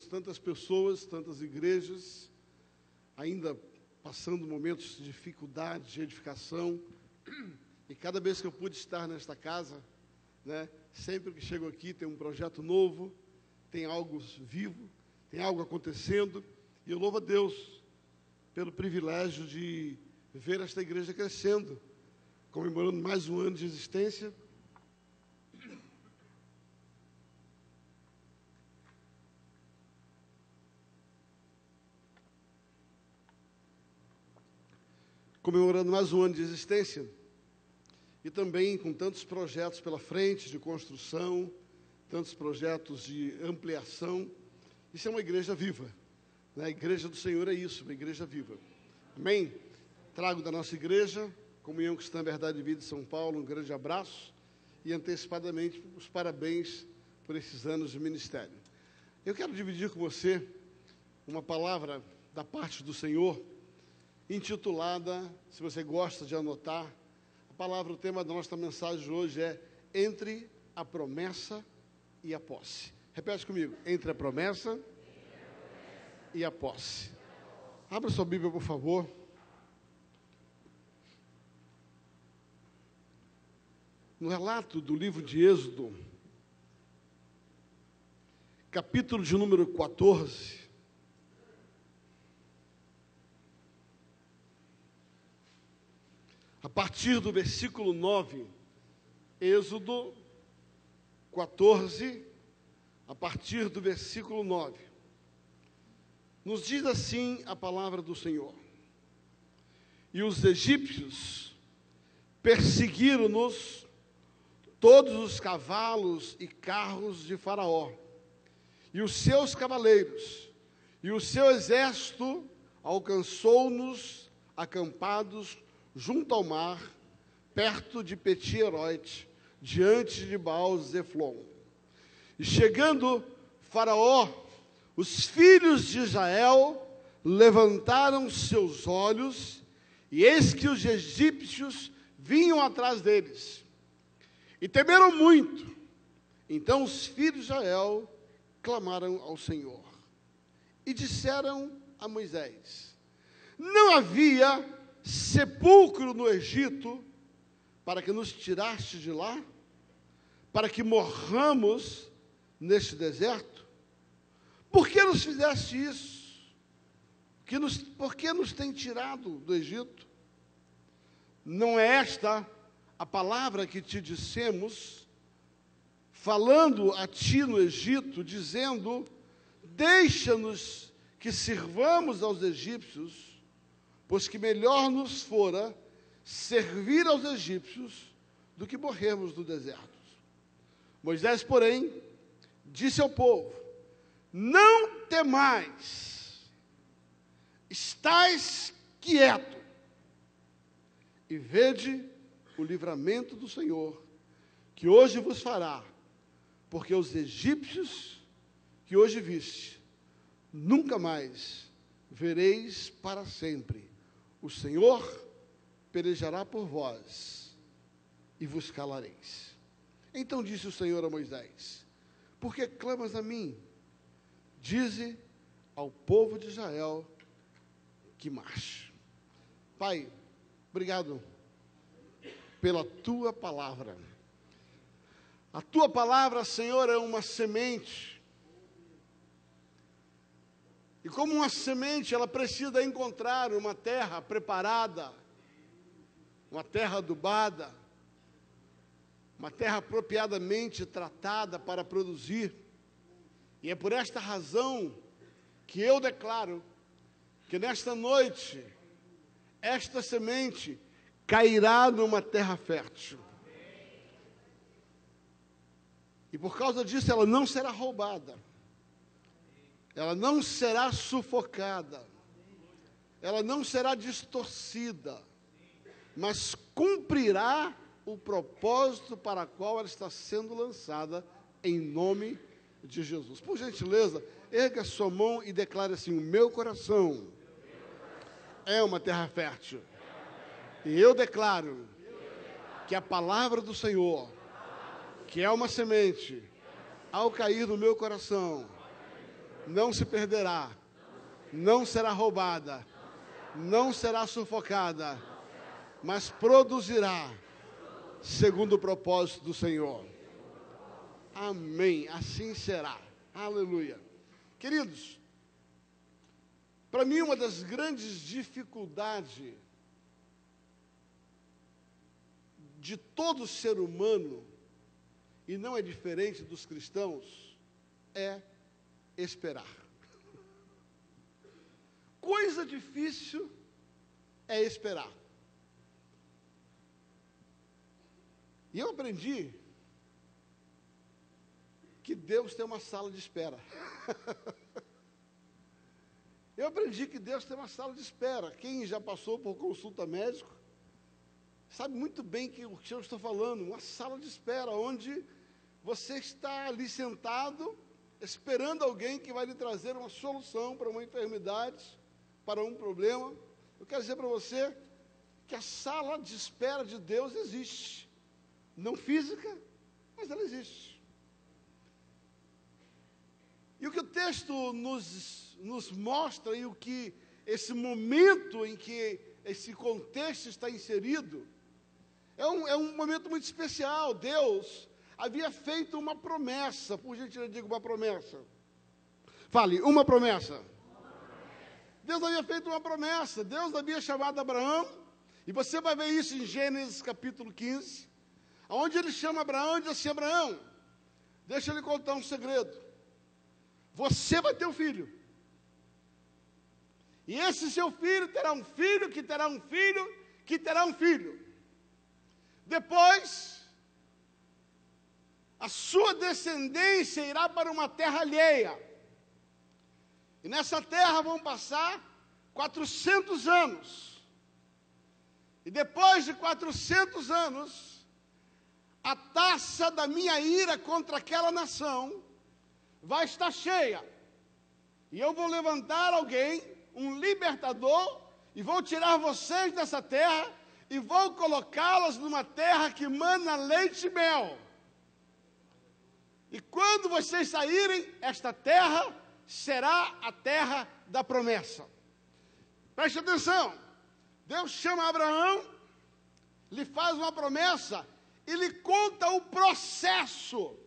tantas pessoas, tantas igrejas, ainda passando momentos de dificuldade, de edificação. E cada vez que eu pude estar nesta casa, né, sempre que chego aqui tem um projeto novo, tem algo vivo, tem algo acontecendo. E eu louvo a Deus pelo privilégio de ver esta igreja crescendo, comemorando mais um ano de existência. Comemorando mais um ano de existência, e também com tantos projetos pela frente, de construção, tantos projetos de ampliação. Isso é uma igreja viva, né? A igreja do Senhor é isso, uma igreja viva. Amém? Trago da nossa igreja, Comunhão Cristã Verdade e Vida de São Paulo, um grande abraço e antecipadamente os parabéns por esses anos de ministério. Eu quero dividir com você uma palavra da parte do Senhor, intitulada, se você gosta de anotar, a palavra, o tema da nossa mensagem de hoje é Entre a Promessa e a Posse. Repete comigo, entre a promessa e a posse. Abra sua Bíblia, por favor. No relato do livro de Êxodo, capítulo de número 14, a partir do versículo 9, Êxodo 14, a partir do versículo 9, nos diz assim a palavra do Senhor: E os egípcios perseguiram-nos todos os cavalos e carros de Faraó, e os seus cavaleiros, e o seu exército alcançou-nos acampados junto ao mar, perto de Peti-Heroite, diante de Baal-Zeflon. E chegando Faraó, os filhos de Israel levantaram seus olhos, e eis que os egípcios vinham atrás deles, e temeram muito. Então os filhos de Israel clamaram ao Senhor, e disseram a Moisés: Não havia sepulcro no Egito, para que nos tiraste de lá, para que morramos neste deserto? Por que nos fizeste isso? Por que nos tem tirado do Egito? Não é esta a palavra que te dissemos, falando a ti no Egito, dizendo: Deixa-nos que sirvamos aos egípcios, pois que melhor nos fora servir aos egípcios do que morrermos no deserto. Moisés, porém, disse ao povo: Não temais, estais quieto, e vede o livramento do Senhor, que hoje vos fará, porque os egípcios que hoje viste, nunca mais vereis para sempre. O Senhor pelejará por vós, e vos calareis. Então disse o Senhor a Moisés: Por que clamas a mim? Dize ao povo de Israel que marche. Pai, obrigado pela tua palavra. A tua palavra, Senhor, é uma semente. E como uma semente, ela precisa encontrar uma terra preparada, uma terra adubada, uma terra apropriadamente tratada para produzir. E é por esta razão que eu declaro que nesta noite, esta semente cairá numa terra fértil. E por causa disso ela não será roubada, ela não será sufocada, ela não será distorcida, mas cumprirá o propósito para o qual ela está sendo lançada, em nome de Jesus. Por gentileza, erga sua mão e declare assim: o meu coração é uma terra fértil. E eu declaro que a palavra do Senhor, que é uma semente, ao cair no meu coração, não se perderá, não será roubada, não será sufocada, mas produzirá segundo o propósito do Senhor. Amém. Assim será. Aleluia. Queridos, para mim uma das grandes dificuldades de todo ser humano, e não é diferente dos cristãos, é esperar. Coisa difícil é esperar. E eu aprendi que Deus tem uma sala de espera. Eu aprendi que Deus tem uma sala de espera. Quem já passou por consulta médica sabe muito bem o que eu estou falando. Uma sala de espera, onde você está ali sentado, esperando alguém que vai lhe trazer uma solução para uma enfermidade, para um problema. Eu quero dizer para você que a sala de espera de Deus existe. Não física, mas ela existe. E o que o texto nos mostra, e o que esse momento em que esse contexto está inserido, é um momento muito especial. Deus havia feito uma promessa. Por gentileza, diga uma promessa. Fale, uma promessa. Deus havia feito uma promessa. Deus havia chamado Abraão, e você vai ver isso em Gênesis capítulo 15, onde ele chama Abraão e diz assim: Abraão, deixa eu lhe contar um segredo. Você vai ter um filho. E esse seu filho terá um filho, que terá um filho, que terá um filho. Depois, a sua descendência irá para uma terra alheia. E nessa terra vão passar 400 anos. E depois de 400 anos, a taça da minha ira contra aquela nação vai estar cheia. E eu vou levantar alguém, um libertador, e vou tirar vocês dessa terra e vou colocá-los numa terra que mana leite e mel. E quando vocês saírem, esta terra será a terra da promessa. Preste atenção. Deus chama Abraão, lhe faz uma promessa e lhe conta o processo.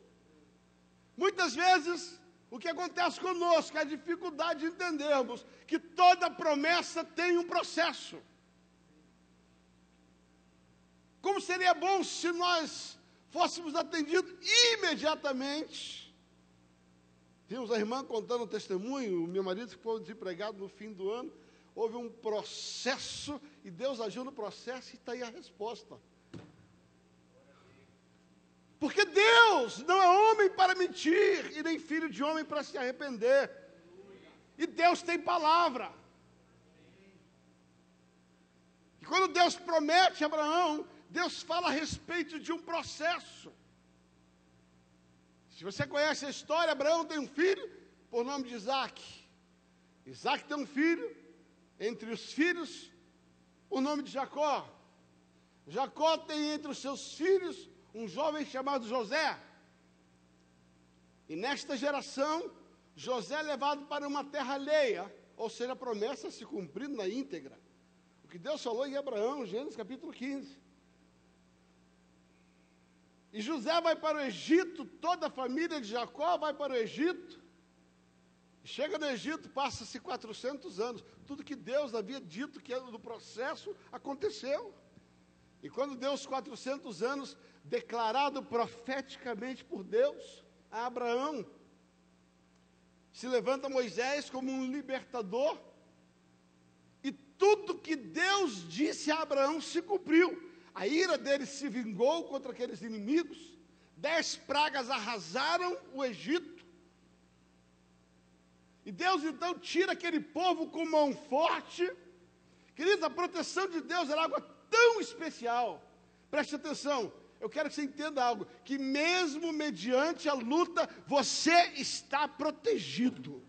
Muitas vezes, o que acontece conosco é a dificuldade de entendermos que toda promessa tem um processo. Como seria bom se nós fôssemos atendidos imediatamente. Tínhamos a irmã contando um testemunho, o meu marido ficou desempregado no fim do ano, houve um processo, e Deus agiu no processo, e está aí a resposta. Porque Deus não é homem para mentir, e nem filho de homem para se arrepender. E Deus tem palavra. E quando Deus promete a Abraão, Deus fala a respeito de um processo. Se você conhece a história, Abraão tem um filho por nome de Isaac. Isaac tem um filho, entre os filhos, o nome de Jacó. Jacó tem entre os seus filhos um jovem chamado José. E nesta geração, José é levado para uma terra alheia, ou seja, a promessa se cumprindo na íntegra. O que Deus falou em Abraão, Gênesis capítulo 15. E José vai para o Egito, toda a família de Jacó vai para o Egito. Chega no Egito, passa-se 400 anos. Tudo que Deus havia dito que era do processo, aconteceu. E quando deu os 400 anos, declarado profeticamente por Deus a Abraão, se levanta Moisés como um libertador, e tudo que Deus disse a Abraão se cumpriu. A ira dele se vingou contra aqueles inimigos, 10 pragas arrasaram o Egito, e Deus então tira aquele povo com mão forte. Queridos, a proteção de Deus era algo tão especial. Preste atenção, eu quero que você entenda algo, que mesmo mediante a luta, você está protegido.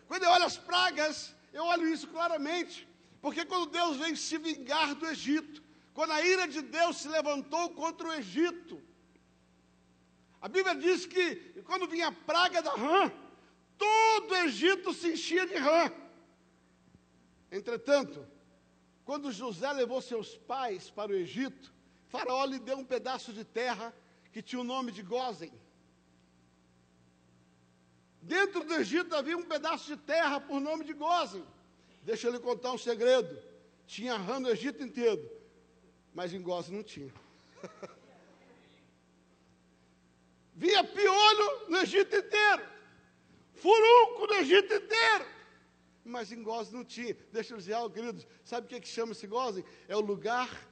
Quando eu olho as pragas, eu olho isso claramente, porque quando Deus veio se vingar do Egito, quando a ira de Deus se levantou contra o Egito, a Bíblia diz que quando vinha a praga da rã, todo o Egito se enchia de rã. Entretanto, quando José levou seus pais para o Egito, Faraó lhe deu um pedaço de terra que tinha o nome de Gósen. Dentro do Egito havia um pedaço de terra por nome de Gósen. Deixa eu lhe contar um segredo. Tinha rã no Egito inteiro, mas em Gósen não tinha. Via piolho no Egito inteiro, furunco no Egito inteiro, mas em Gósen não tinha. Deixa eu dizer algo, queridos. Sabe o que chama esse Gósen? É o lugar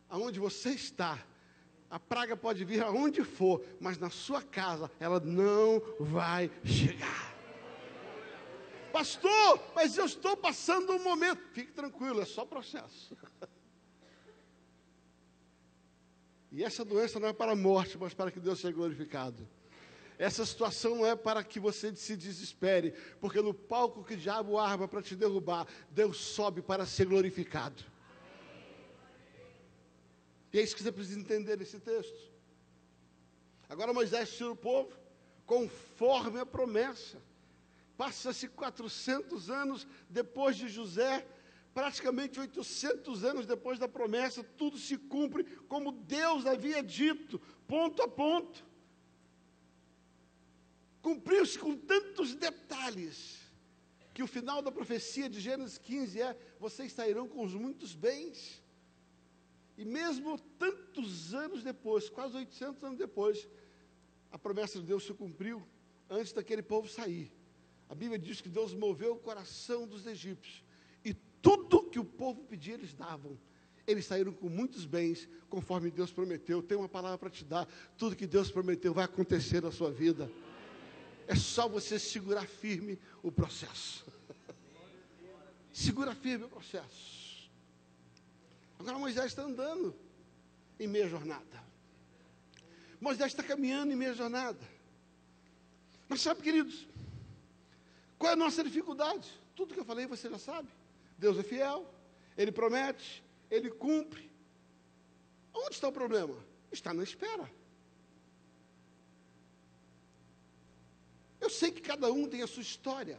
aonde você está. A praga pode vir aonde for, mas na sua casa ela não vai chegar. Pastor, mas eu estou passando um momento. Fique tranquilo, é só processo. E essa doença não é para a morte, mas para que Deus seja glorificado. Essa situação não é para que você se desespere, porque no palco que o diabo arma para te derrubar, Deus sobe para ser glorificado. E é isso que você precisa entender nesse texto. Agora Moisés tira o povo conforme a promessa. Passa-se 400 anos depois de José, praticamente 800 anos depois da promessa, tudo se cumpre como Deus havia dito, ponto a ponto. Cumpriu-se com tantos detalhes, que o final da profecia de Gênesis 15 é: vocês sairão com os muitos bens. E mesmo tantos anos depois, quase 800 anos depois, a promessa de Deus se cumpriu antes daquele povo sair. A Bíblia diz que Deus moveu o coração dos egípcios, e tudo que o povo pedia eles davam. Eles saíram com muitos bens, conforme Deus prometeu. Tem uma palavra para te dar: tudo que Deus prometeu vai acontecer na sua vida. É só você segurar firme o processo. Segura firme o processo. Agora Moisés está andando em meia jornada. Moisés está caminhando em meia jornada. Mas sabe, queridos, qual é a nossa dificuldade? Tudo que eu falei você já sabe. Deus é fiel, Ele promete, Ele cumpre. Onde está o problema? Está na espera. Eu sei que cada um tem a sua história,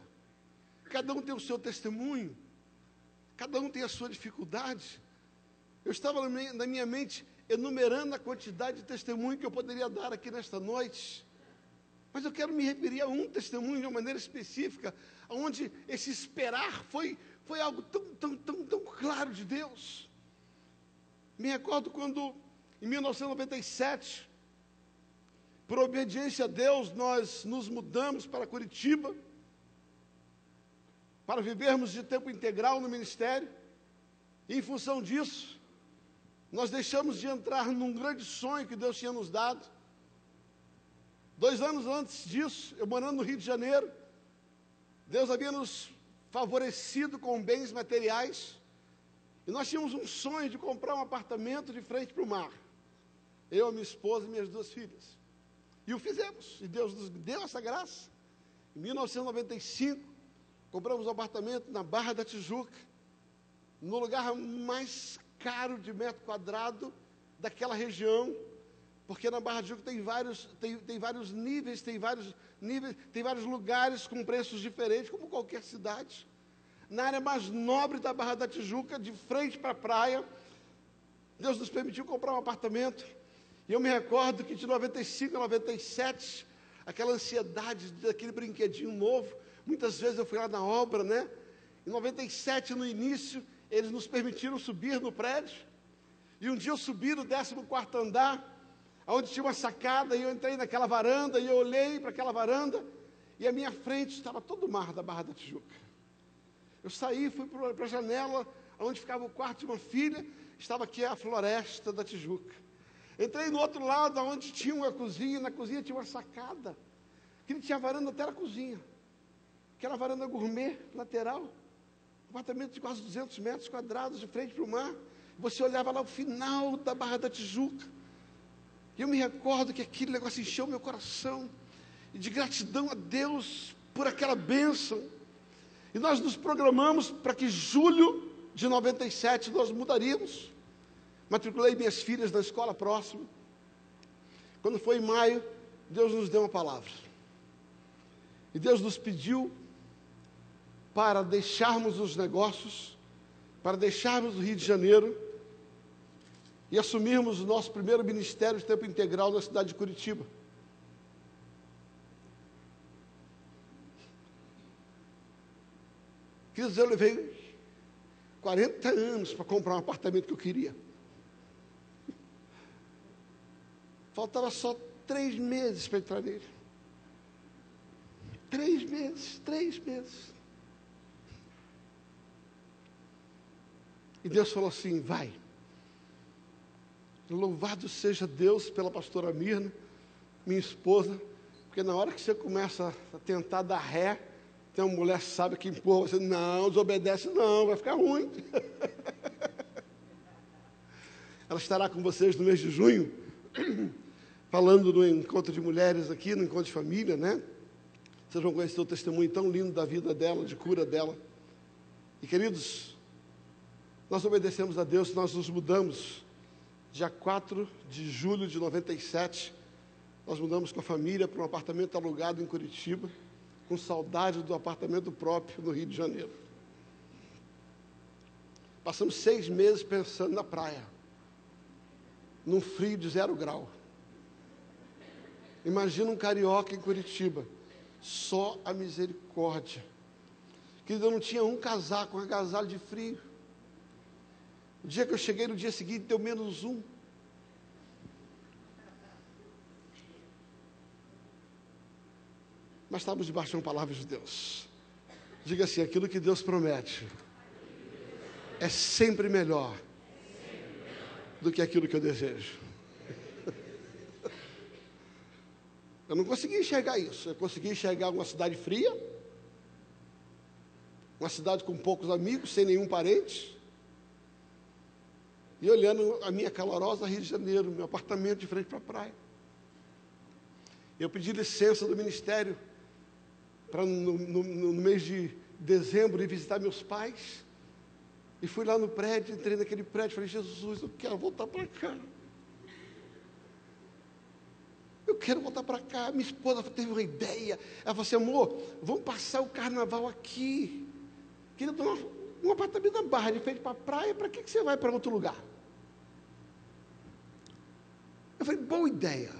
cada um tem o seu testemunho, cada um tem a sua dificuldade. Eu estava na minha mente enumerando a quantidade de testemunho que eu poderia dar aqui nesta noite, mas eu quero me referir a um testemunho de uma maneira específica, onde esse esperar foi algo tão claro de Deus. Me recordo quando, em 1997, por obediência a Deus, nós nos mudamos para Curitiba, para vivermos de tempo integral no ministério, e em função disso, nós deixamos de entrar num grande sonho que Deus tinha nos dado. 2 anos antes disso, eu morando no Rio de Janeiro, Deus havia nos favorecido com bens materiais, e nós tínhamos um sonho de comprar um apartamento de frente para o mar. Eu, minha esposa e minhas 2 filhas. E o fizemos, e Deus nos deu essa graça. Em 1995, compramos um apartamento na Barra da Tijuca, no lugar mais caro de metro quadrado daquela região, porque na Barra da Tijuca tem vários níveis, tem vários lugares com preços diferentes, como qualquer cidade. Na área mais nobre da Barra da Tijuca, de frente para a praia, Deus nos permitiu comprar um apartamento. E eu me recordo que de 95 a 97, aquela ansiedade daquele brinquedinho novo, muitas vezes eu fui lá na obra, né? Em 97, no início, eles nos permitiram subir no prédio, e um dia eu subi no 14º andar, onde tinha uma sacada, e eu entrei naquela varanda, e eu olhei para aquela varanda, e à minha frente estava todo o mar da Barra da Tijuca. Eu saí, fui para a janela, onde ficava o quarto de uma filha, estava aqui a floresta da Tijuca. Entrei no outro lado, onde tinha uma cozinha, na cozinha tinha uma sacada, que tinha varanda até na cozinha, aquela varanda gourmet, lateral, apartamento de quase 200 metros quadrados, de frente para o mar. Você olhava lá o final da Barra da Tijuca, e eu me recordo que aquele negócio encheu meu coração, e de gratidão a Deus por aquela bênção. E nós nos programamos para que julho de 97 nós mudaríamos. Matriculei minhas filhas na escola próxima. Quando foi em maio, Deus nos deu uma palavra. E Deus nos pediu para deixarmos os negócios, para deixarmos o Rio de Janeiro e assumirmos o nosso primeiro ministério de tempo integral na cidade de Curitiba. Queridos, eu levei 40 anos para comprar um apartamento que eu queria. Faltava só 3 meses para entrar nele. 3 meses. E Deus falou assim, vai. Louvado seja Deus pela pastora Mirna, minha esposa, porque na hora que você começa a tentar dar ré, tem uma mulher sábia que empurra você, não, desobedece não, vai ficar ruim. Ela estará com vocês no mês de junho, falando no encontro de mulheres aqui, no encontro de família, né? Vocês vão conhecer o testemunho tão lindo da vida dela, de cura dela. E queridos, nós obedecemos a Deus, nós nos mudamos. Dia 4 de julho de 97, nós mudamos com a família para um apartamento alugado em Curitiba, com saudade do apartamento próprio no Rio de Janeiro. Passamos 6 meses pensando na praia, num frio de 0 grau. Imagina um carioca em Curitiba, só a misericórdia. Querido, eu não tinha um casaco, um agasalho de frio. O dia que eu cheguei, no dia seguinte, deu -1. Mas estávamos debaixo de uma palavra de Deus. Diga assim, aquilo que Deus promete é sempre melhor do que aquilo que eu desejo. Eu não consegui enxergar isso. Eu consegui enxergar uma cidade fria, uma cidade com poucos amigos, sem nenhum parente, e olhando a minha calorosa Rio de Janeiro, meu apartamento de frente para a praia. Eu pedi licença do ministério para no mês de dezembro ir visitar meus pais, e fui lá no prédio, entrei naquele prédio, falei, Jesus, eu quero voltar para cá. Eu quero voltar para cá. Minha esposa teve uma ideia. Ela falou assim, amor, vamos passar o carnaval aqui. Querido, um apartamento na Barra, de frente para a praia, para que você vai para outro lugar? Eu falei, boa ideia.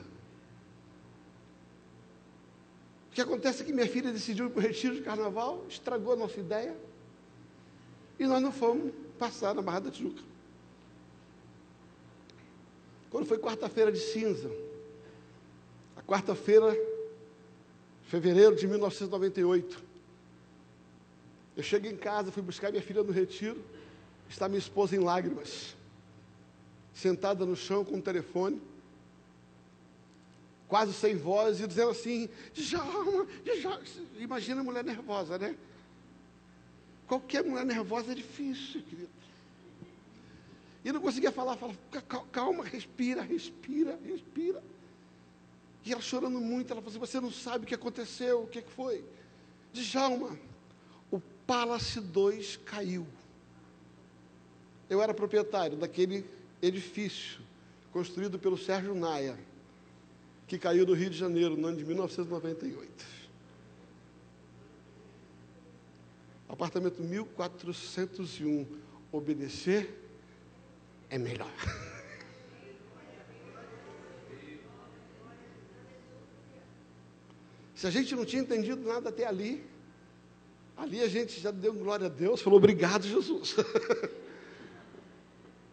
O que acontece é que minha filha decidiu ir para o retiro de carnaval, estragou a nossa ideia, e nós não fomos passar na Barra da Tijuca. Quando foi quarta-feira de cinza, a quarta-feira, fevereiro de 1998, eu cheguei em casa, fui buscar minha filha no retiro, está minha esposa em lágrimas, sentada no chão com o telefone, quase sem voz, e dizendo assim, Djalma, imagina a mulher nervosa, né? Qualquer mulher nervosa é difícil, querido. E eu não conseguia falar, calma, respira. E ela chorando muito, ela falou assim, você não sabe o que aconteceu, o que foi? Djalma, o Palace 2 caiu. Eu era proprietário daquele edifício, construído pelo Sérgio Naia, que caiu no Rio de Janeiro, no ano de 1998. Apartamento 1401, obedecer é melhor. Se a gente não tinha entendido nada até ali a gente já deu glória a Deus, falou, obrigado, Jesus.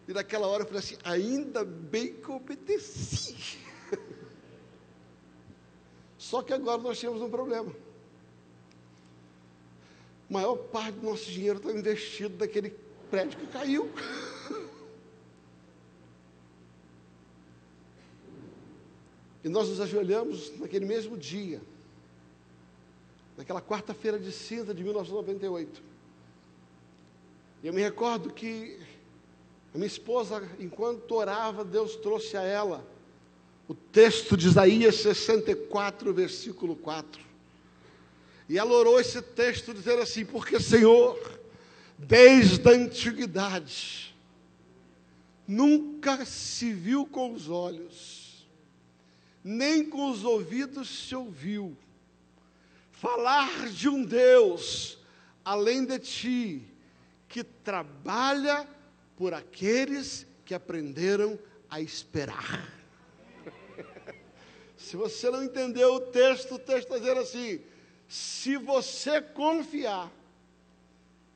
E naquela hora eu falei assim, ainda bem que eu obedeci. Só que agora nós tínhamos um problema. A maior parte do nosso dinheiro está investido naquele prédio que caiu. E nós nos ajoelhamos naquele mesmo dia, naquela quarta-feira de cinza de 1998. E eu me recordo que a minha esposa, enquanto orava, Deus trouxe a ela o texto de Isaías 64, versículo 4. E ela orou esse texto dizendo assim, porque, Senhor, desde a antiguidade, nunca se viu com os olhos, nem com os ouvidos se ouviu, falar de um Deus além de ti, que trabalha por aqueles que aprenderam a esperar. Se você não entendeu o texto está dizendo assim: se você confiar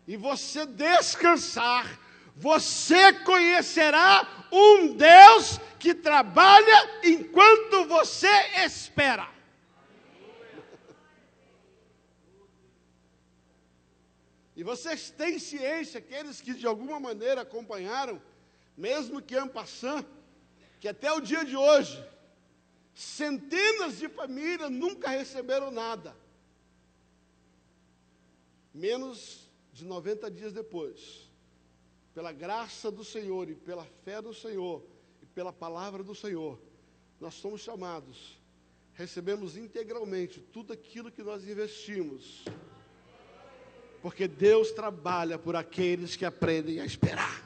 e você descansar, você conhecerá um Deus que trabalha enquanto você espera. E vocês têm ciência, aqueles que de alguma maneira acompanharam, mesmo que en passant, que até o dia de hoje, centenas de famílias nunca receberam nada. Menos de 90 dias depois, pela graça do Senhor e pela fé do Senhor e pela palavra do Senhor, nós somos chamados, recebemos integralmente tudo aquilo que nós investimos. Porque Deus trabalha por aqueles que aprendem a esperar.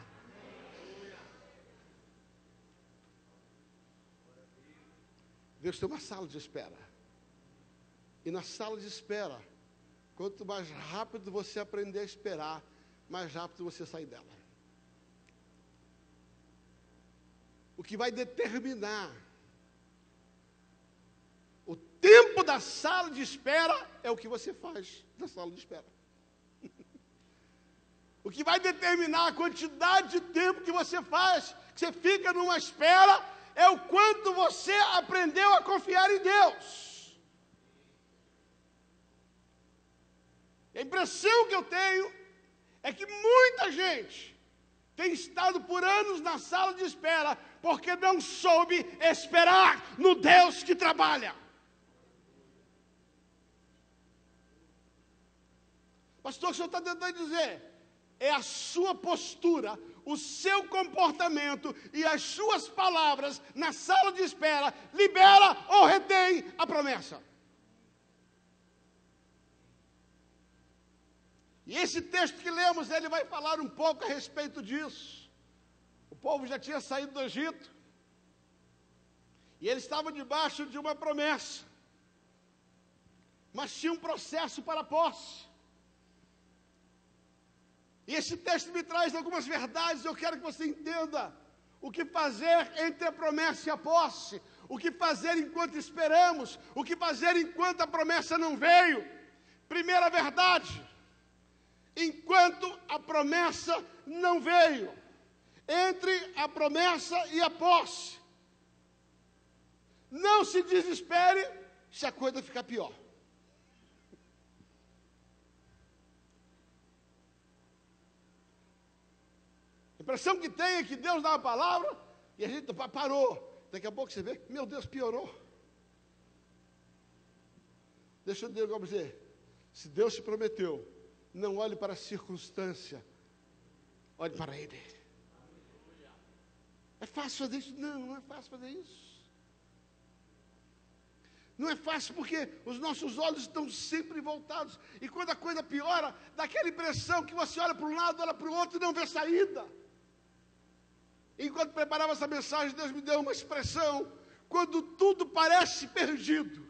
Deus tem uma sala de espera. E na sala de espera, quanto mais rápido você aprender a esperar, mais rápido você sai dela. O que vai determinar o tempo da sala de espera é o que você faz na sala de espera. O que vai determinar a quantidade de tempo que você faz, que você fica numa espera, é o quanto você aprendeu a confiar em Deus. A impressão que eu tenho é que muita gente tem estado por anos na sala de espera, porque não soube esperar no Deus que trabalha. Pastor, o que o senhor está tentando dizer? É a sua postura, o seu comportamento e as suas palavras na sala de espera libera ou retém a promessa. E esse texto que lemos, ele vai falar um pouco a respeito disso. O povo já tinha saído do Egito e eles estavam debaixo de uma promessa, mas tinha um processo para a posse. E esse texto me traz algumas verdades, eu quero que você entenda o que fazer entre a promessa e a posse, o que fazer enquanto esperamos, o que fazer enquanto a promessa não veio. Primeira verdade, enquanto a promessa não veio, entre a promessa e a posse, não se desespere se a coisa ficar pior. A impressão que tem é que Deus dá uma palavra e a gente parou. Daqui a pouco você vê, meu Deus, piorou. Deixa eu dizer para você, se Deus te prometeu, não olhe para a circunstância, olhe para Ele. É fácil fazer isso? Não, não é fácil fazer isso. Não é fácil porque os nossos olhos estão sempre voltados. E quando a coisa piora, dá aquela impressão que você olha para um lado, olha para o outro e não vê saída. Enquanto preparava essa mensagem, Deus me deu uma expressão: quando tudo parece perdido.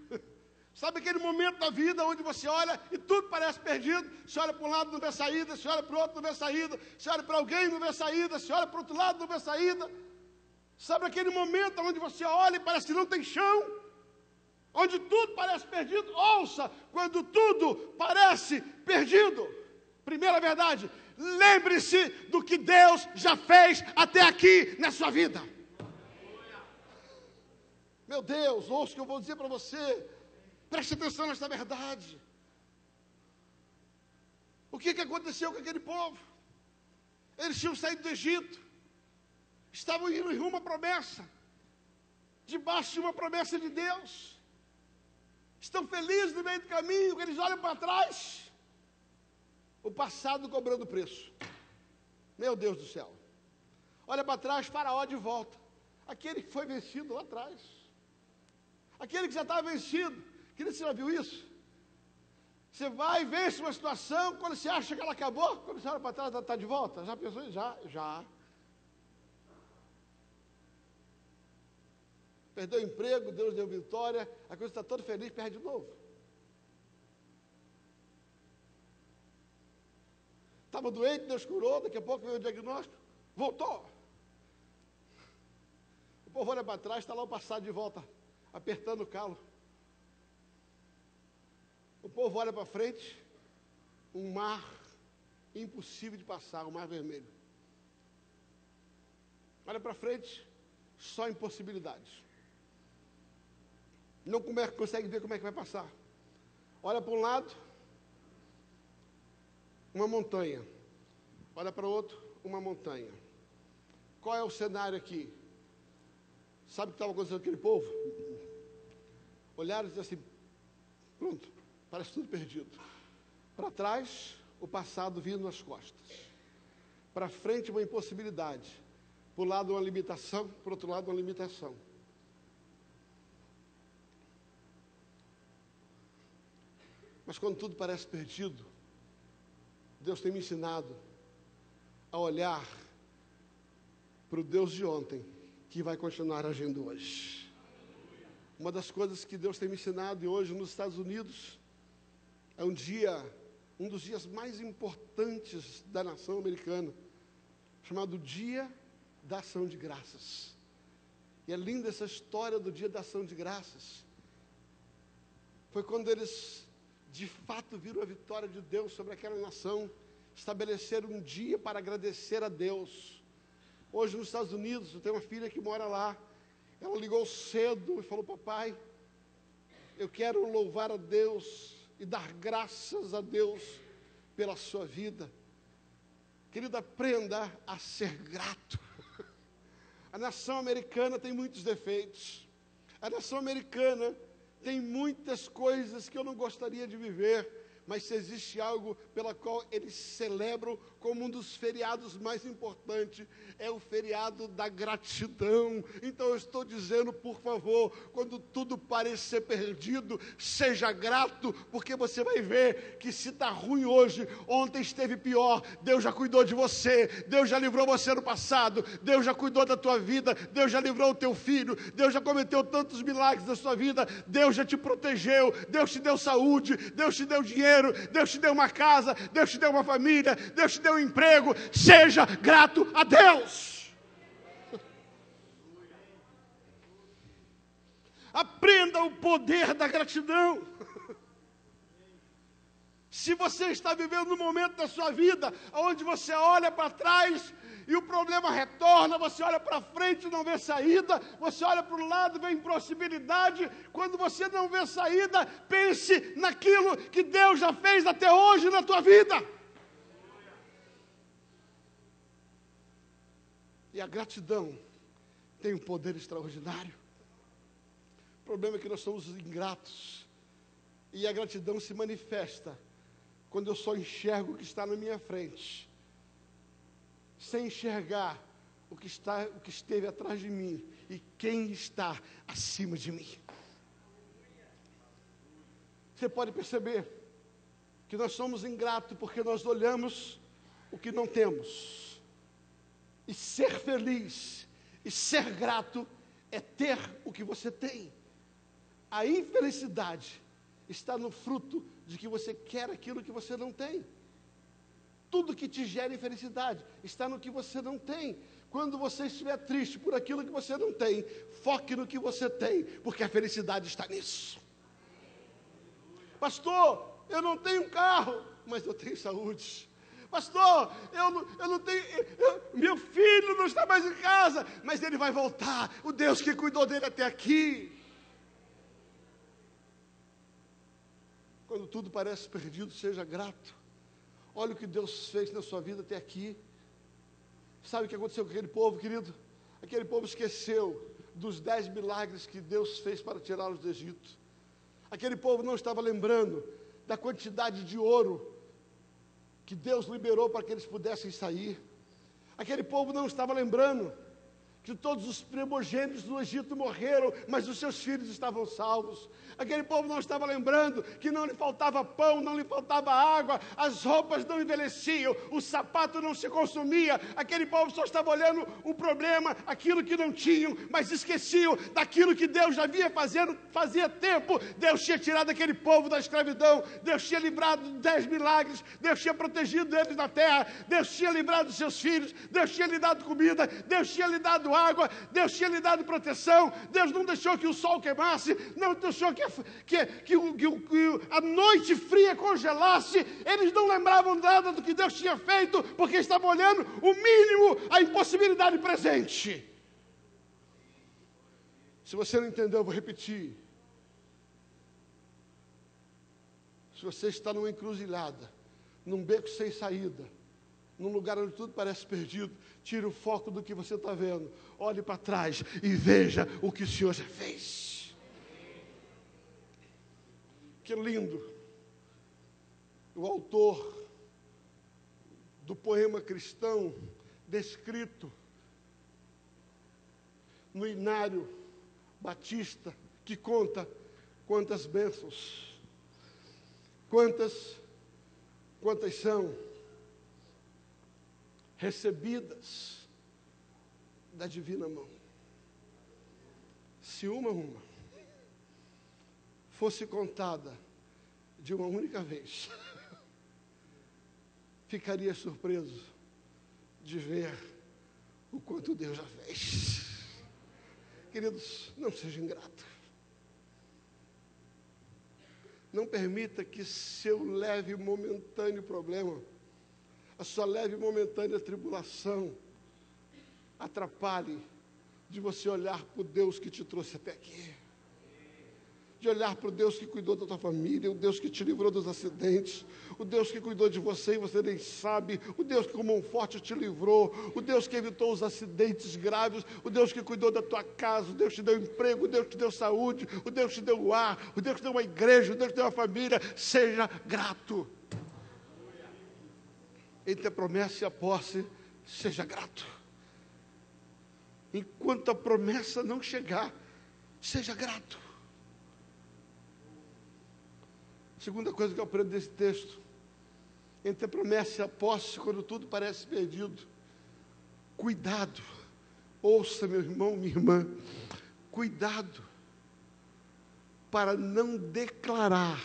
Sabe aquele momento da vida onde você olha e tudo parece perdido? Você olha para um lado, não vê saída. Você olha para o outro, não vê saída. Você olha para alguém, não vê saída. Você olha para o outro lado, não vê saída. Sabe aquele momento onde você olha e parece que não tem chão? Onde tudo parece perdido? Ouça, quando tudo parece perdido. Primeira verdade, lembre-se do que Deus já fez até aqui na sua vida. Meu Deus, ouça o que eu vou dizer para você. Preste atenção nesta verdade. O que aconteceu com aquele povo? Eles tinham saído do Egito. Estavam indo em rumo à promessa. Debaixo de uma promessa de Deus. Estão felizes no meio do caminho, eles olham para trás. O passado cobrando preço. Meu Deus do céu. Olha para trás, Faraó de volta. Aquele que foi vencido lá atrás. Aquele que já estava vencido. Querido, você já viu isso? Você vai e vence uma situação, quando você acha que ela acabou, quando você olha para trás, ela está de volta. Já pensou isso? Já. Perdeu o emprego, Deus deu vitória, a coisa está toda feliz, perde de novo. estava doente, Deus curou, daqui a pouco veio o diagnóstico, voltou. O povo olha para trás, está lá o passado de volta, apertando o calo. O povo olha para frente, um mar impossível de passar, o mar vermelho. Olha para frente, só impossibilidades. Não consegue ver como é que vai passar. Olha para um lado, uma montanha. Olha para o outro, uma montanha. Qual é o cenário aqui? Sabe o que estava acontecendo com aquele povo? Olharam e disseram assim, pronto, parece tudo perdido. Para trás, o passado vindo nas costas. Para frente, uma impossibilidade. Por um lado, uma limitação, por outro lado, uma limitação. Mas quando tudo parece perdido, Deus tem me ensinado a olhar para o Deus de ontem, que vai continuar agindo hoje. Uma das coisas que Deus tem me ensinado, e hoje nos Estados Unidos, é um dos dias mais importantes da nação americana, chamado Dia da Ação de Graças. E é linda essa história do Dia da Ação de Graças. Foi quando eles, de fato, viram a vitória de Deus sobre aquela nação, estabeleceram um dia para agradecer a Deus. Hoje, nos Estados Unidos, eu tenho uma filha que mora lá. Ela ligou cedo e falou, papai, eu quero louvar a Deus e dar graças a Deus pela sua vida. Querida, aprenda a ser grato. A nação americana tem muitos defeitos. A nação americana tem muitas coisas que eu não gostaria de viver, mas se existe algo pela qual eles celebram como um dos feriados mais importantes, é o feriado da gratidão. Então eu estou dizendo, por favor, quando tudo parecer perdido, seja grato, porque você vai ver que se está ruim hoje, ontem esteve pior, Deus já cuidou de você, Deus já livrou você no passado, Deus já cuidou da tua vida, Deus já livrou o teu filho, Deus já cometeu tantos milagres na sua vida, Deus já te protegeu, Deus te deu saúde, Deus te deu dinheiro, Deus te deu uma casa, Deus te deu uma família, Deus te deu um emprego. Seja grato a Deus. Aprenda o poder da gratidão. Se você está vivendo um momento da sua vida onde você olha para trás e o problema retorna, você olha para frente e não vê saída, você olha para o lado e vê impossibilidade, quando você não vê saída, pense naquilo que Deus já fez até hoje na tua vida. E a gratidão tem um poder extraordinário. O problema é que nós somos ingratos, e a gratidão se manifesta quando eu só enxergo o que está na minha frente, sem enxergar o que esteve atrás de mim e quem está acima de mim. Você pode perceber que nós somos ingratos porque nós olhamos o que não temos. E ser feliz e ser grato é ter o que você tem. A infelicidade está no fruto de que você quer aquilo que você não tem. Tudo que te gera infelicidade está no que você não tem. Quando você estiver triste por aquilo que você não tem, foque no que você tem, porque a felicidade está nisso. Pastor, eu não tenho carro, mas eu tenho saúde. Pastor, eu não tenho, meu filho não está mais em casa, mas ele vai voltar. O Deus que cuidou dele até aqui. Quando tudo parece perdido, seja grato. Olha o que Deus fez na sua vida até aqui. Sabe o que aconteceu com aquele povo, querido? Aquele povo esqueceu dos 10 milagres que Deus fez para tirá-los do Egito. Aquele povo não estava lembrando da quantidade de ouro que Deus liberou para que eles pudessem sair. Aquele povo não estava lembrando que todos os primogênitos do Egito morreram, mas os seus filhos estavam salvos. Aquele povo não estava lembrando que não lhe faltava pão, não lhe faltava água, as roupas não envelheciam, o sapato não se consumia. Aquele povo só estava olhando o problema, aquilo que não tinham, mas esqueciam daquilo que Deus já havia fazendo, fazia tempo. Deus tinha tirado aquele povo da escravidão, Deus tinha livrado de 10 milagres, Deus tinha protegido eles da terra, Deus tinha livrado dos seus filhos, Deus tinha lhe dado comida, Deus tinha lhe dado água, Deus tinha lhe dado proteção, Deus não deixou que o sol queimasse, não deixou que a noite fria congelasse. Eles não lembravam nada do que Deus tinha feito, porque estavam olhando o mínimo, a impossibilidade presente. Se você não entendeu, eu vou repetir. Se você está numa encruzilhada, num beco sem saída, num lugar onde tudo parece perdido, tire o foco do que você está vendo, olhe para trás e veja o que o Senhor já fez. Que lindo! O autor do poema cristão descrito no Inário Batista, que conta quantas bênçãos, quantas são recebidas da divina mão. Se uma fosse contada de uma única vez, ficaria surpreso de ver o quanto Deus já fez. Queridos, não seja ingrato. Não permita que seu leve e momentâneo problema, a sua leve e momentânea tribulação, atrapalhe de você olhar para o Deus que te trouxe até aqui. De olhar para o Deus que cuidou da tua família, o Deus que te livrou dos acidentes, o Deus que cuidou de você e você nem sabe, o Deus que com mão forte te livrou, o Deus que evitou os acidentes graves, o Deus que cuidou da tua casa, o Deus que te deu emprego, o Deus que te deu saúde, o Deus que te deu o ar, o Deus que te deu uma igreja, o Deus que te deu uma família. Seja grato. Entre a promessa e a posse, seja grato. Enquanto a promessa não chegar, seja grato. Segunda coisa que eu aprendo desse texto: entre a promessa e a posse, quando tudo parece perdido, cuidado. Ouça, meu irmão, minha irmã, cuidado para não declarar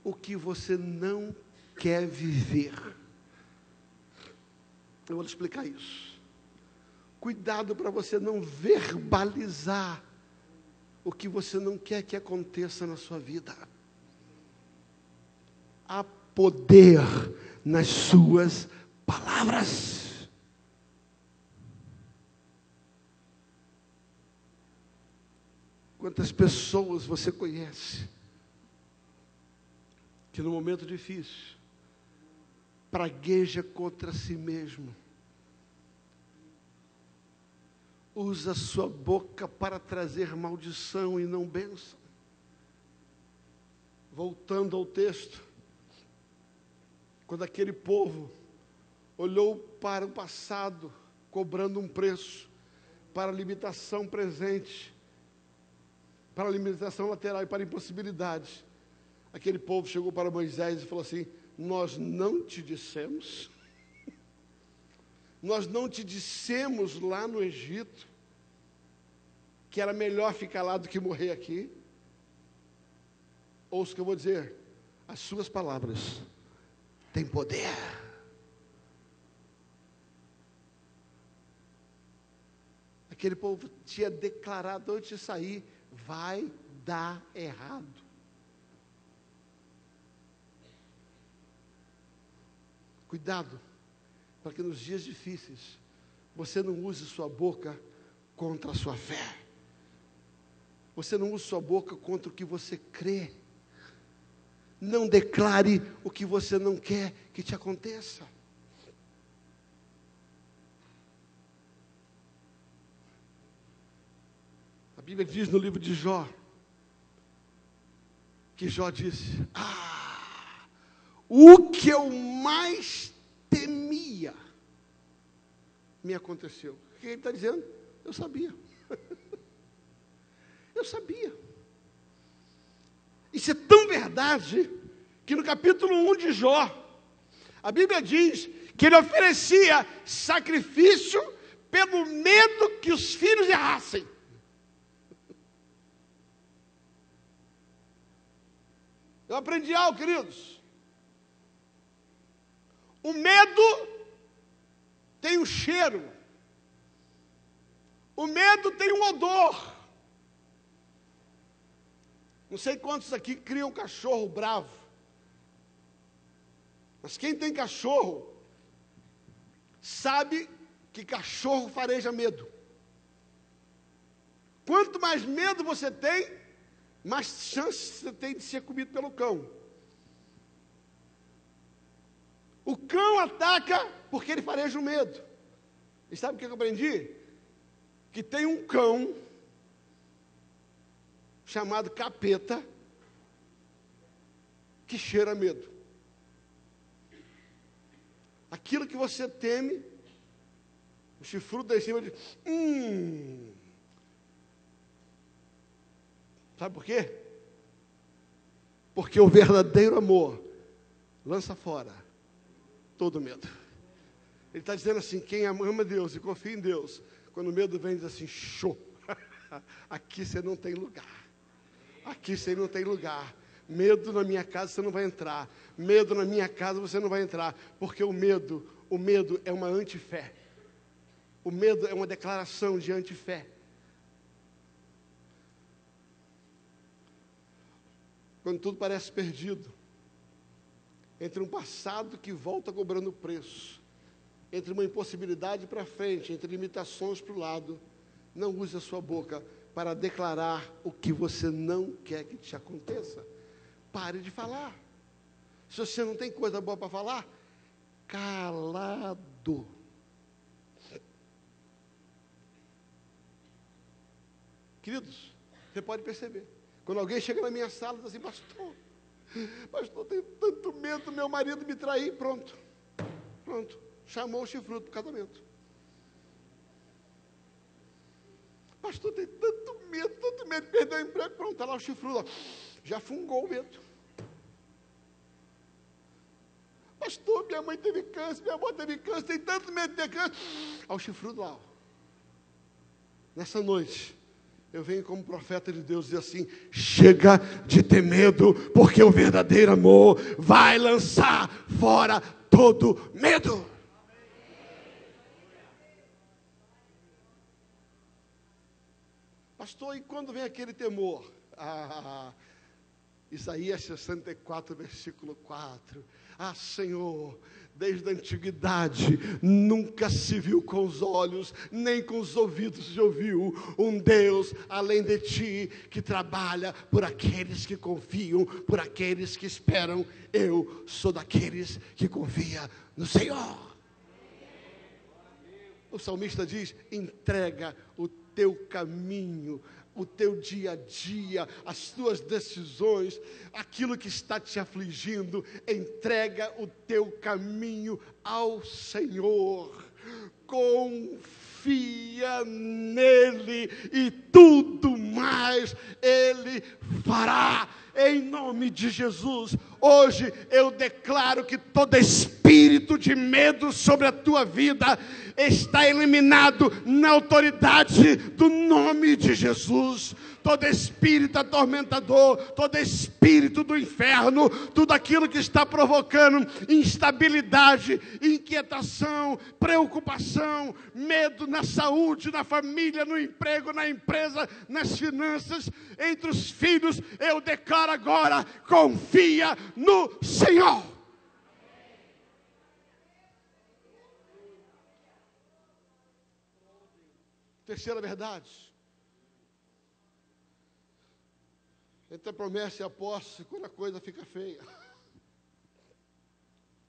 o que você não quer viver. Eu vou explicar isso. Cuidado para você não verbalizar o que você não quer que aconteça na sua vida. Há poder nas suas palavras. Quantas pessoas você conhece que no momento difícil pragueja contra si mesmo, usa a sua boca para trazer maldição e não bênção? Voltando ao texto, quando aquele povo olhou para o passado, cobrando um preço para a limitação presente, para a limitação lateral e para a impossibilidade, aquele povo chegou para Moisés e falou assim: nós não te dissemos, nós não te dissemos lá no Egito que era melhor ficar lá do que morrer aqui? Ouça o que eu vou dizer: as suas palavras têm poder. Aquele povo tinha declarado antes de sair: vai dar errado. Cuidado, para que nos dias difíceis você não use sua boca contra a sua fé. Você não use sua boca contra o que você crê. Não declare o que você não quer que te aconteça. A Bíblia diz no livro de Jó, que Jó disse: o que eu mais temia me aconteceu. O que ele está dizendo? Eu sabia. Eu sabia. Isso é tão verdade que no capítulo 1 de Jó, a Bíblia diz que ele oferecia sacrifício pelo medo que os filhos errassem. Eu aprendi algo, queridos. O medo tem um cheiro. O medo tem um odor. Não sei quantos aqui criam cachorro bravo. Mas quem tem cachorro sabe que cachorro fareja medo. Quanto mais medo você tem, mais chance você tem de ser comido pelo cão. O cão ataca porque ele fareja o medo. E sabe o que eu aprendi? Que tem um cão chamado capeta que cheira medo. Aquilo que você teme, o chifrudo da cima diz, Sabe por quê? Porque o verdadeiro amor lança fora todo medo. Ele está dizendo assim, quem ama Deus e confia em Deus, quando o medo vem, diz assim, show, aqui você não tem lugar. Aqui você não tem lugar. Medo na minha casa você não vai entrar. Medo na minha casa você não vai entrar. Porque o medo é uma antifé. O medo é uma declaração de antifé. Quando tudo parece perdido, entre um passado que volta cobrando preço, entre uma impossibilidade para frente, entre limitações para o lado, não use a sua boca para declarar o que você não quer que te aconteça. Pare de falar. Se você não tem coisa boa para falar, calado. Queridos, você pode perceber. Quando alguém chega na minha sala e diz assim, pastor, tenho tanto medo do meu marido me trair. Pronto. Chamou o chifrudo para o casamento. Pastor, tem tanto medo de perder o emprego. Pronto, está lá o chifrudo. Ó. Já fungou o medo. Pastor, minha mãe teve câncer, minha avó teve câncer, tem tanto medo de ter câncer. Ao chifrudo lá. Ó. Nessa noite, eu venho como profeta de Deus dizer assim, chega de ter medo, porque o verdadeiro amor vai lançar fora todo medo. Pastor, e quando vem aquele temor? Isaías 64, versículo 4. Senhor, desde a antiguidade, nunca se viu com os olhos, nem com os ouvidos se ouviu, um Deus além de ti, que trabalha por aqueles que confiam, por aqueles que esperam. Eu sou daqueles que confia no Senhor. O salmista diz, entrega o teu caminho, o teu dia a dia, as tuas decisões, aquilo que está te afligindo, entrega o teu caminho ao Senhor, confia nele e tudo mais Ele fará, em nome de Jesus. Hoje eu declaro que todo espírito de medo sobre a tua vida está eliminado na autoridade do nome de Jesus. Todo espírito atormentador, todo espírito do inferno, tudo aquilo que está provocando instabilidade, inquietação, preocupação, medo na saúde, na família, no emprego, na empresa, nas finanças, entre os filhos, eu declaro agora, confia no Senhor. Terceira verdade. Entre a promessa e a posse, quando a coisa fica feia.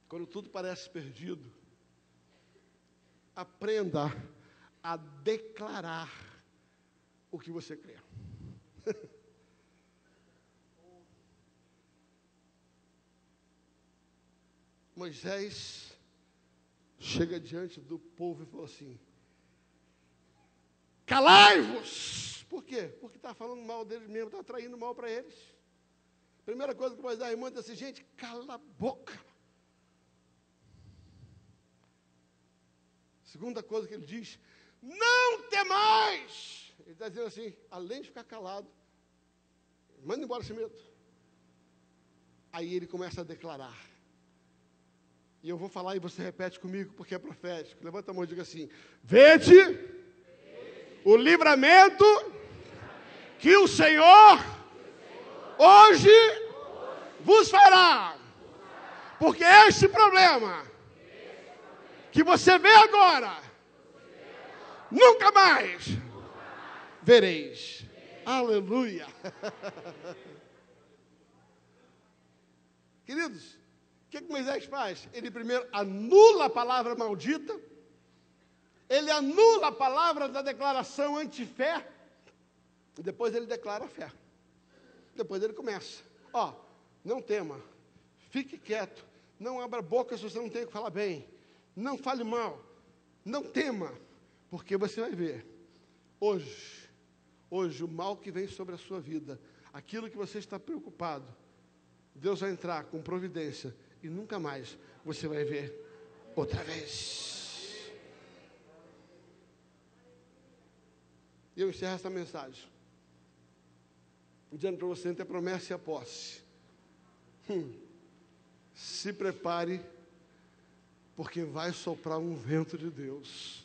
Quando tudo parece perdido. Aprenda a declarar o que você crê. Moisés chega diante do povo e falou assim: calai-vos! Por quê? Porque está falando mal deles mesmo, está traindo mal para eles. Primeira coisa que Moisés irmão disse assim: gente, cala a boca. Segunda coisa que ele diz: não temais. Ele está dizendo assim, além de ficar calado, manda embora esse medo. Aí ele começa a declarar. E eu vou falar e você repete comigo, porque é profético. Levanta a mão e diga assim: vede o livramento que o Senhor hoje vos fará. Porque este problema que você vê agora, nunca mais vereis. Aleluia. Queridos, o que Moisés faz? Ele primeiro anula a palavra maldita, ele anula a palavra da declaração anti-fé, e depois ele declara a fé. Depois ele começa: ó, não tema, fique quieto, não abra a boca se você não tem o que falar bem, não fale mal, não tema, porque você vai ver, hoje o mal que vem sobre a sua vida, aquilo que você está preocupado, Deus vai entrar com providência e nunca mais você vai ver outra vez. E eu encerro essa mensagem dizendo para você: entre a promessa e a posse, se prepare, porque vai soprar um vento de Deus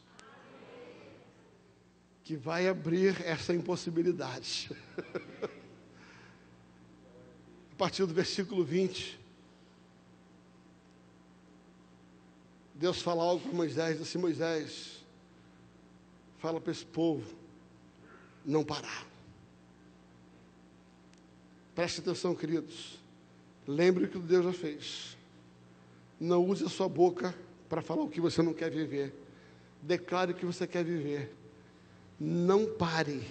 que vai abrir essa impossibilidade. A partir do versículo 20, Deus fala algo para Moisés, diz assim: Moisés, fala para esse povo não parar. Preste atenção, queridos. Lembre o que Deus já fez. Não use a sua boca para falar o que você não quer viver. Declare o que você quer viver. Não pare.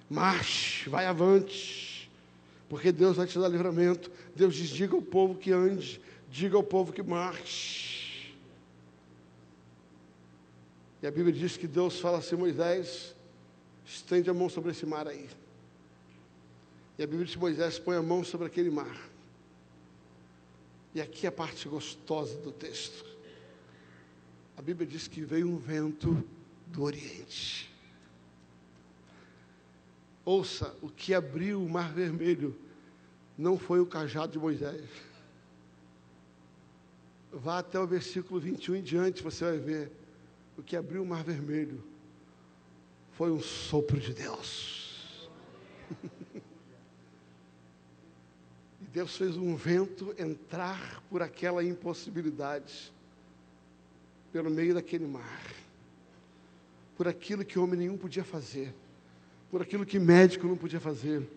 Marche, vai avante. Porque Deus vai te dar livramento. Deus diz: diga ao povo que ande, diga ao povo que marche. E a Bíblia diz que Deus fala assim: Moisés, estende a mão sobre esse mar aí. E a Bíblia diz que Moisés põe a mão sobre aquele mar. E aqui é a parte gostosa do texto. A Bíblia diz que veio um vento do Oriente. Ouça, o que abriu o Mar Vermelho não foi o cajado de Moisés. Vá até o versículo 21 em diante, você vai ver. O que abriu o Mar Vermelho foi um sopro de Deus. E Deus fez um vento entrar por aquela impossibilidade, pelo meio daquele mar, por aquilo que homem nenhum podia fazer, por aquilo que médico não podia fazer,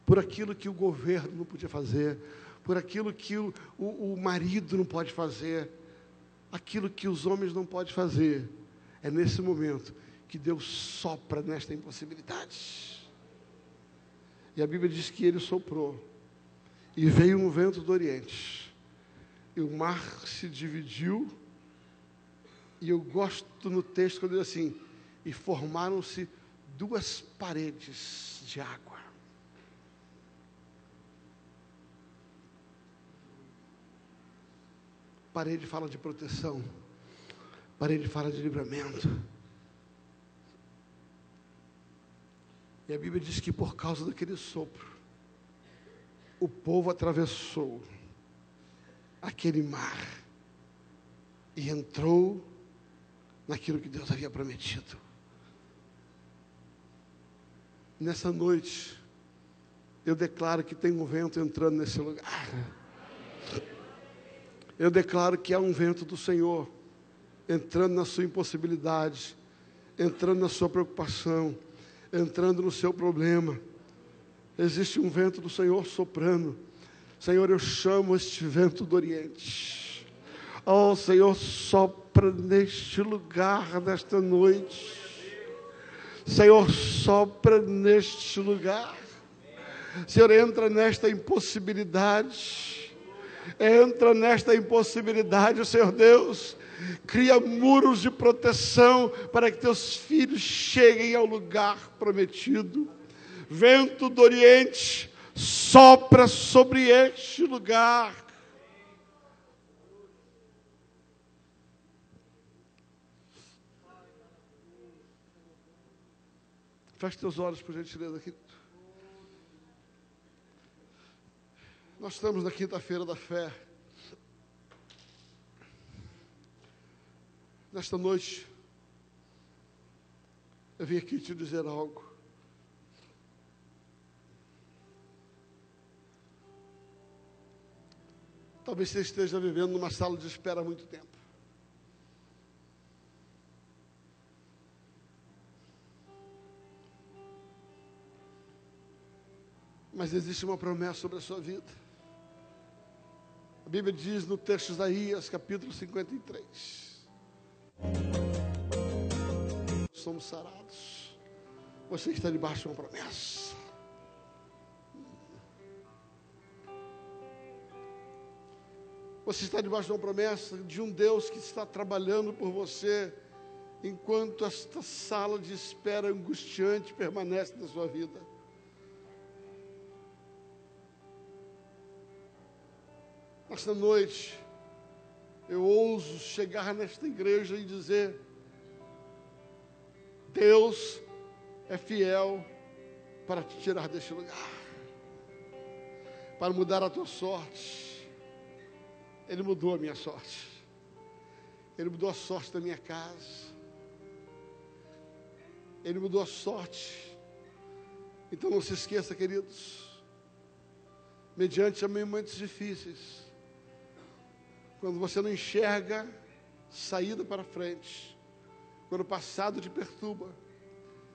por aquilo que o governo não podia fazer, por aquilo que o marido não pode fazer, aquilo que os homens não podem fazer. É nesse momento que Deus sopra nesta impossibilidade. E a Bíblia diz que ele soprou, e veio um vento do Oriente, e o mar se dividiu. E eu gosto no texto quando diz assim: e formaram-se duas paredes de água. Parede fala de proteção, parede fala de livramento. E a Bíblia diz que por causa daquele sopro, o povo atravessou aquele mar e entrou naquilo que Deus havia prometido. Nessa noite, eu declaro que tem um vento entrando nesse lugar. Eu declaro que há um vento do Senhor entrando na sua impossibilidade, entrando na sua preocupação, entrando no seu problema. Existe um vento do Senhor soprando. Senhor, eu chamo este vento do Oriente. Oh, Senhor, sopra neste lugar, nesta noite. Senhor, sopra neste lugar. Senhor, entra nesta impossibilidade. Entra nesta impossibilidade, Senhor Deus. Cria muros de proteção para que teus filhos cheguem ao lugar prometido. Vento do Oriente, sopra sobre este lugar. Feche teus olhos, por gentileza, querido. Nós estamos na quinta-feira da fé. Nesta noite, eu vim aqui te dizer algo. Talvez você esteja vivendo numa sala de espera há muito tempo. Mas existe uma promessa sobre a sua vida. A Bíblia diz no texto de Isaías, capítulo 53. Somos sarados. Você está debaixo de uma promessa. Você está debaixo de uma promessa de um Deus que está trabalhando por você, enquanto esta sala de espera angustiante permanece na sua vida. Nesta noite, eu ouso chegar nesta igreja e dizer: Deus é fiel para te tirar deste lugar, para mudar a tua sorte. Ele mudou a minha sorte. Ele mudou a sorte da minha casa. Ele mudou a sorte. Então não se esqueça, queridos, mediante momentos difíceis, quando você não enxerga saída para frente, quando o passado te perturba,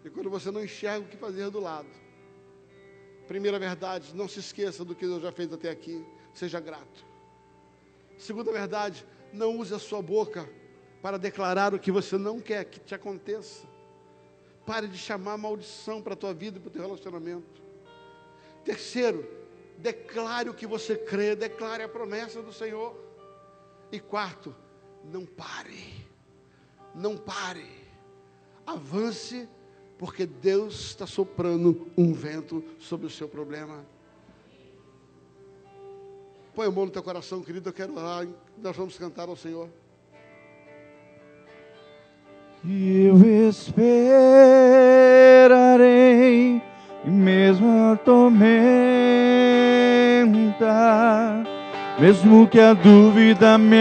e quando você não enxerga o que fazer do lado. Primeira verdade, não se esqueça do que Deus já fez até aqui, seja grato. Segunda verdade, não use a sua boca para declarar o que você não quer que te aconteça. Pare de chamar maldição para a tua vida e para o teu relacionamento. Terceiro, declare o que você crê, declare a promessa do Senhor. E quarto, não pare, não pare, avance, porque Deus está soprando um vento sobre o seu problema. Põe a mão no teu coração, querido, eu quero orar, nós vamos cantar ao Senhor. Eu esperarei, mesmo a tormenta, mesmo que a dúvida me